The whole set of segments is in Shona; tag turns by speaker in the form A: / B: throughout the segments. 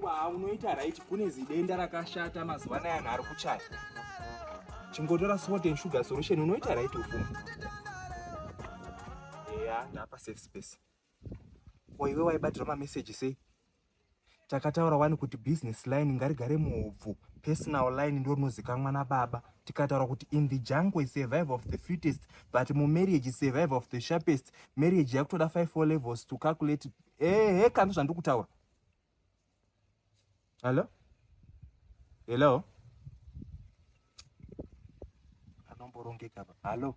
A: Aiwa, unoita right. Kune zidenda rakashata mazuva anaya anhu ari kuchaya. Chingotora salt and sugar solution unoita right ufunge. Yeah, ndapa safe space. Iwe waibatira mamessage sei? Takataura wani kuti business line ngarigare muhupfu, personal line ndio rinozikanwa nababa. Tikataura kuti in the jungle is survival of the fittest, but mu marriage is survival of the sharpest. Marriage yakutoda 5 levels to calculate. Kantu zvandikutaura. Hello? Anomborongeka ba. Hello?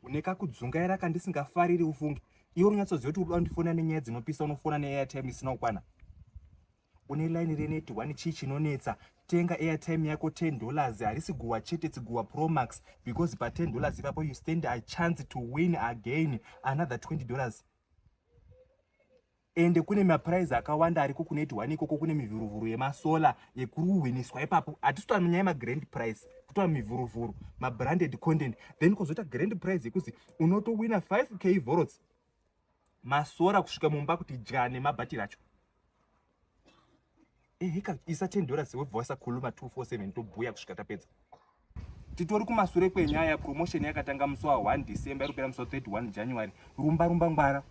A: Uneka kudzungaira kandisingafariri ufunge. Iwe unyatsoziva kuti unondifona nenyaya dzinopisa unofona neairtime isina kukwana. Une line reneti wani chinonetsa. Tenga airtime yako $10 harisi guwa chete tsiguwa Pro Max because pa $10 ipapo you stand a chance to win again another $20. Ende kune maprize akawanda ariko kuneti wani ikoko kune mivuruvuru yemasola yekuruwiniswa ipapo hatisitwa munyaya ma-grand prize kutwa mivuruvuru ma-branded content then kozota grand prize yekuzi unotowina 5k volts masora kusvika mumba kuti jane mabhatiri acho. Hika isa $10 webvoisa khuluma 247 tobhuya kusvika tapedza. Titori kumasure kwenyaya promotion yakatanga musi wa 1 December irupera musi wa 31 January. Rumba ngwara.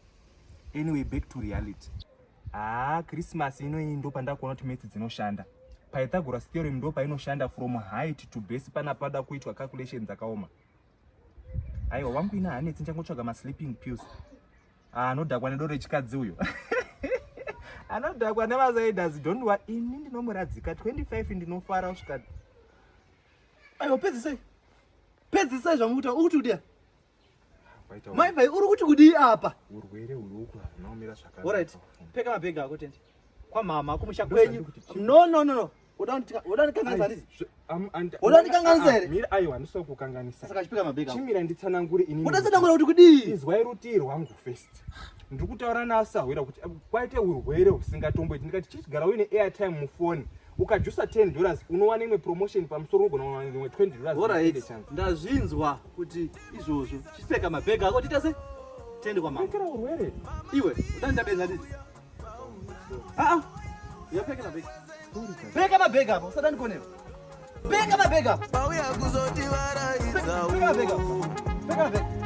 A: Anyway, back to reality. Christmas ino ndo pandakuona kuti maths dzinoshanda. Pythagoras theorem ndo painoshanda from height to base pada kuitwa calculations dzakaoma. Aiwa wangu ina hanetsi nchangotsvaga ma sleeping pills. Anodhakwa nedoro rechikadzi uyo. Anodhakwa nemazaiders don't worry. Ini ndinomuradzika 25 ndinofara usvika.
B: Aiwa pedzisai zvamukuta ukutudia. Mai vai uri kuti kudi apa?
A: Urwere uruku naomira zvakare.
B: Alright. Peka mabhegi ako tendi. Kwa mama kumusha kwenyu. No. Udani kanganisa ndizi. Udani kanganisa here.
A: Mira aiwa ndisokukanganisa.
B: Saka chipeka mabhegi ako.
A: Chimira nditsanangure ini.
B: Udatsanangura kuti kudi?
A: Izwai ruti rwangu first. Ndikutaura nasahwira kuti kwaite urwere usingatomboiti ndikati chigara uine airtime mufoni. Ukajusa $10 unowana imwe promotion pamusoro ugona kuwana imwe $20.
B: Alright. Ndazvinzwa kuti izvozvo chipeka mabhegi ako titase tende kwa mama.
A: Pekera urwere.
B: Iwe udandabenza ndizi. Yapeka mabhegi. Peka mabhegi apo sadani konero. Peka mabhegi apo. Peka mabhegi apo. Peka mabhegi.